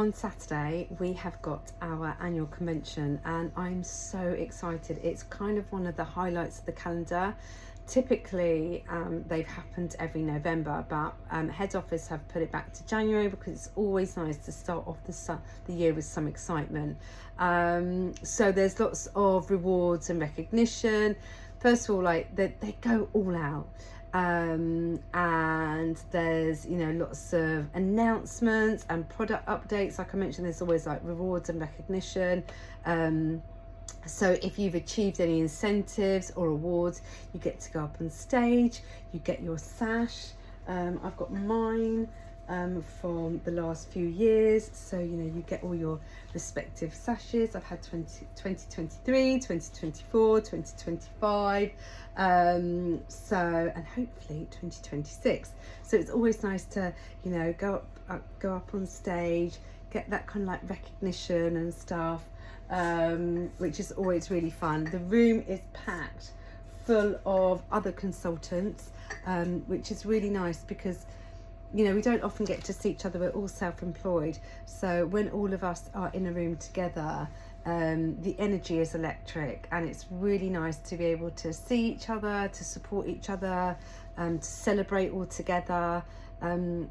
On Saturday, we have got our annual convention and I'm so excited. It's kind of one of the highlights of the calendar. Typically, they've happened every November, but head office have put it back to January because it's always nice to start off the year with some excitement. So there's lots of rewards and recognition. First of all, like they go all out. And there's lots of announcements and product updates. Like I mentioned, there's always like rewards and recognition. So if you've achieved any incentives or awards, you get to go up on stage, you get your sash. I've got mine from the last few years, so you get all your respective sashes. I've had 2023, 2024, 2025, and hopefully 2026. So it's always nice to go up on stage, get that kind of like recognition and stuff, which is always really fun. The room is packed full of other consultants, which is really nice because we don't often get to see each other. We're all self-employed, so when all of us are in a room together, the energy is electric, and it's really nice to be able to see each other, to support each other, to celebrate all together,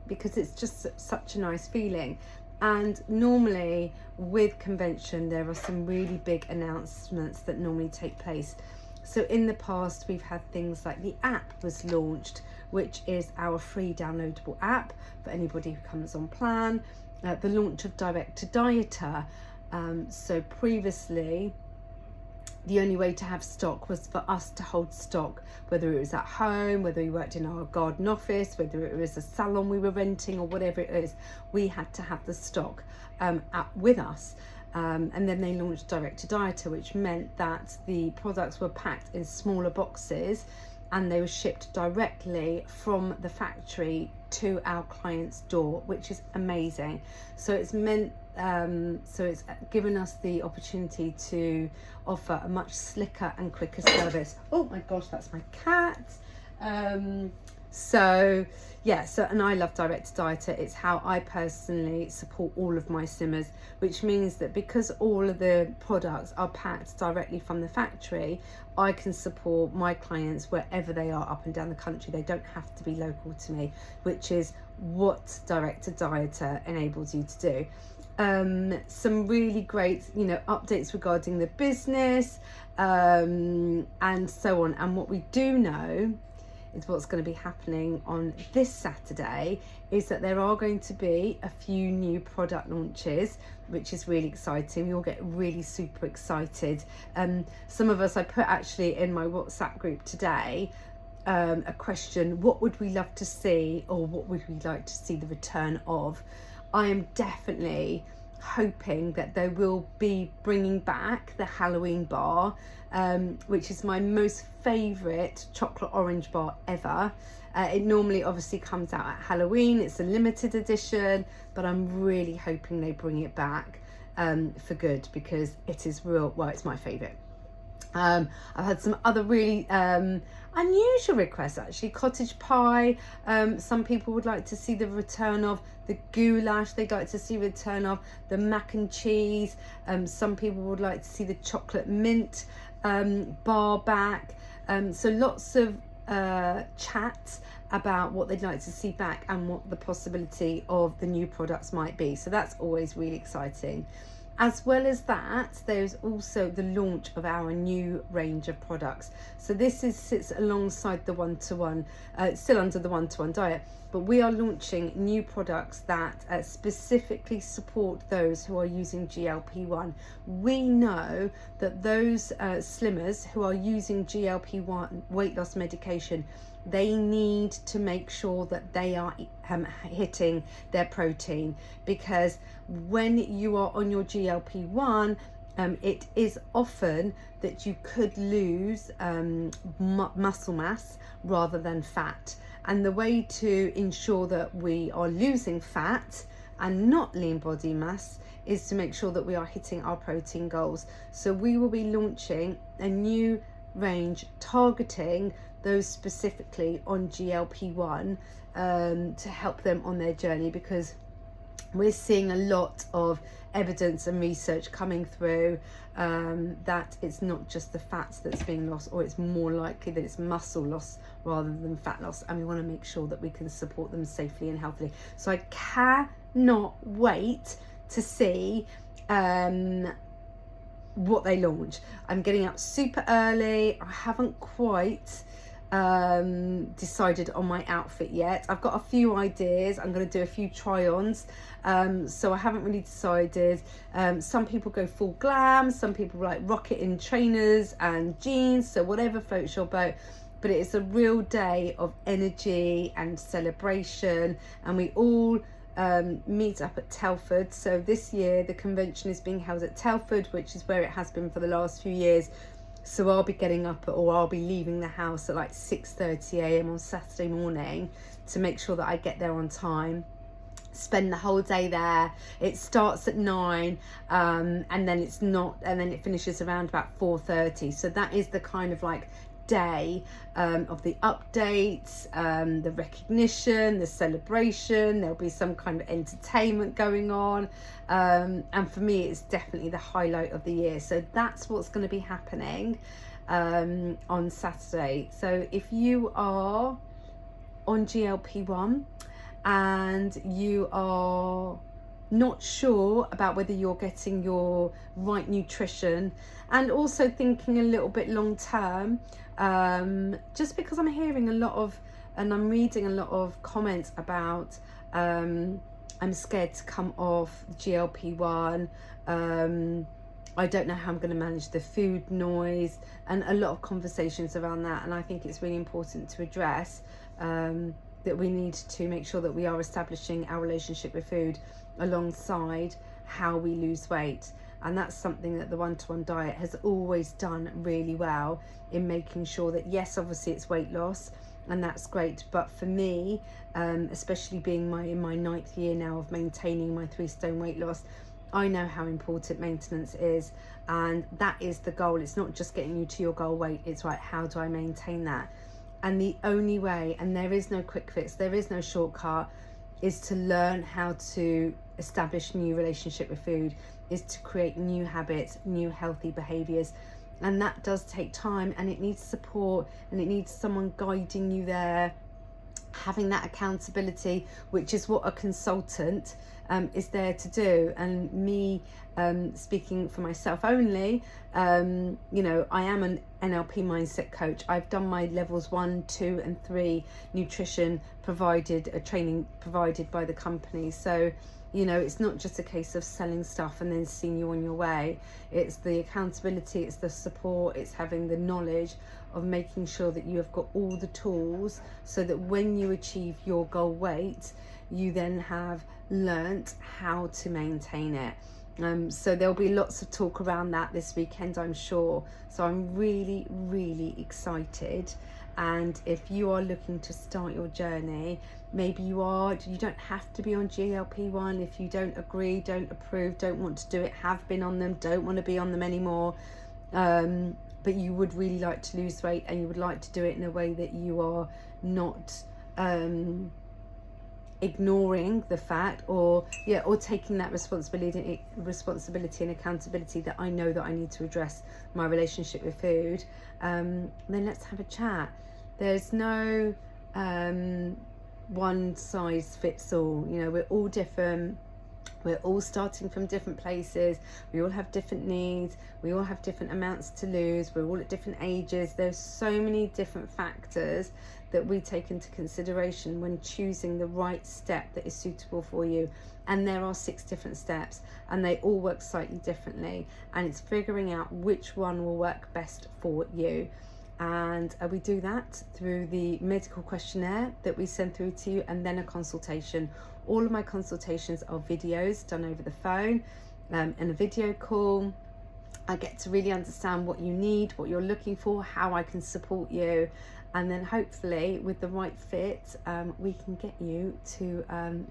because it's just such a nice feeling. And normally with convention there are some really big announcements that normally take place. So in the past we've had things like the app was launched, which is our free downloadable app for anybody who comes on plan. The launch of Direct to Dieter. So previously the only way to have stock was for us to hold stock, whether it was at home, whether we worked in our garden office, whether it was a salon we were renting or whatever it is, we had to have the stock with us. And then they launched Direct to Dieter, which meant that the products were packed in smaller boxes and they were shipped directly from the factory to our client's door, which is amazing. So it's meant so it's given us the opportunity to offer a much slicker and quicker service. Oh my gosh, that's my cat. And I love Direct to Dieter. It's how I personally support all of my slimmers, which means that because all of the products are packed directly from the factory, I can support my clients wherever they are up and down the country. They don't have to be local to me, which is what Direct to Dieter enables you to do. Some really great updates regarding the business, and so on. And what we do know is what's going to be happening on this Saturday is that there are going to be a few new product launches, which is really exciting. We all get really super excited. Some of us, I put actually in my WhatsApp group today a question: what would we love to see, or what would we like to see the return of? I am definitely hoping that they will be bringing back the Halloween bar, which is my most favourite chocolate orange bar ever. It normally obviously comes out at Halloween. It's a limited edition, but I'm really hoping they bring it back for good, because it is it's my favourite. I've had some other really unusual requests actually. Cottage pie. Some people would like to see the return of the goulash. They'd like to see return of the mac and cheese. Some people would like to see the chocolate mint bar back. So lots of chat about what they'd like to see back and what the possibility of the new products might be. So that's always really exciting. As well as that, there's also the launch of our new range of products. So this sits alongside the one-to-one, still under the one-to-one diet, but we are launching new products that specifically support those who are using GLP-1. We know that those slimmers who are using GLP-1 weight loss medication, they need to make sure that they are hitting their protein, because when you are on your GLP-1, it is often that you could lose muscle mass rather than fat. And the way to ensure that we are losing fat and not lean body mass is to make sure that we are hitting our protein goals. So we will be launching a new range targeting those specifically on GLP-1 to help them on their journey, because we're seeing a lot of evidence and research coming through that it's not just the fats that's being lost, or it's more likely that it's muscle loss rather than fat loss, and we want to make sure that we can support them safely and healthily. So I cannot wait to see what they launch. I'm getting up super early. I haven't quite decided on my outfit yet. I've got a few ideas. I'm going to do a few try-ons, so I haven't really decided. Some people go full glam, some people like rock it in trainers and jeans, so whatever floats your boat. But it's a real day of energy and celebration, and we all meet up at Telford. So this year the convention is being held at Telford, which is where it has been for the last few years. So I'll be getting up or I'll be leaving the house at like 6:30 a.m. on Saturday morning to make sure that I get there on time. Spend the whole day there. It starts at 9 and then it finishes around about 4:30. So that is the kind of like day of the updates, the recognition, the celebration. There'll be some kind of entertainment going on, and for me it's definitely the highlight of the year. So that's what's going to be happening on Saturday. So if you are on GLP-1 and you are not sure about whether you're getting your right nutrition, and also thinking a little bit long term, just because I'm hearing a lot of, and I'm reading a lot of comments about I'm scared to come off GLP-1, I don't know how I'm going to manage the food noise, and a lot of conversations around that. And I think it's really important to address that we need to make sure that we are establishing our relationship with food alongside how we lose weight. And that's something that the one-to-one diet has always done really well in making sure that, yes, obviously it's weight loss and that's great, but for me, especially being in my 9th year now of maintaining my 3 stone weight loss, I know how important maintenance is, and that is the goal. It's not just getting you to your goal weight, it's right, how do I maintain that? And the only way, and there is no quick fix, there is no shortcut, is to learn how to establish new relationship with food, is to create new habits, new healthy behaviors. And that does take time, and it needs support, and it needs someone guiding you there, having that accountability, which is what a consultant is there to do. And me, speaking for myself only, you know, I am an NLP mindset coach. I've done my levels 1, 2 and 3 nutrition training provided by the company. So, you know, it's not just a case of selling stuff and then seeing you on your way. It's the accountability, it's the support, it's having the knowledge of making sure that you have got all the tools so that when you achieve your goal weight, you then have learnt how to maintain it. So there'll be lots of talk around that this weekend, I'm sure. So I'm really, really excited. And if you are looking to start your journey, maybe you don't have to be on GLP-1. If you don't agree, don't approve, don't want to do it, have been on them, don't want to be on them anymore, but you would really like to lose weight, and you would like to do it in a way that you are not ignoring the fact, or taking that responsibility and accountability that I know that I need to address my relationship with food, then let's have a chat. There's no one size fits all. You know, we're all different. We're all starting from different places. We all have different needs. We all have different amounts to lose. We're all at different ages. There's so many different factors that we take into consideration when choosing the right step that is suitable for you. And there are 6 different steps, and they all work slightly differently. And it's figuring out which one will work best for you. And we do that through the medical questionnaire that we send through to you, and then a consultation. All of my consultations are videos done over the phone, and a video call. I get to really understand what you need, what you're looking for, how I can support you, and then hopefully with the right fit, we can get you to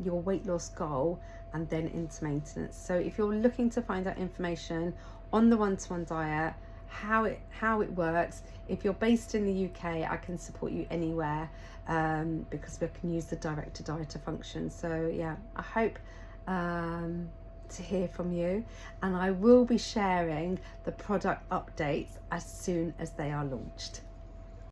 your weight loss goal and then into maintenance. So if you're looking to find out information on the one-to-one diet, how it works, if you're based in the UK, I can support you anywhere, because we can use the director dieter function. So yeah, I hope to hear from you, and I will be sharing the product updates as soon as they are launched.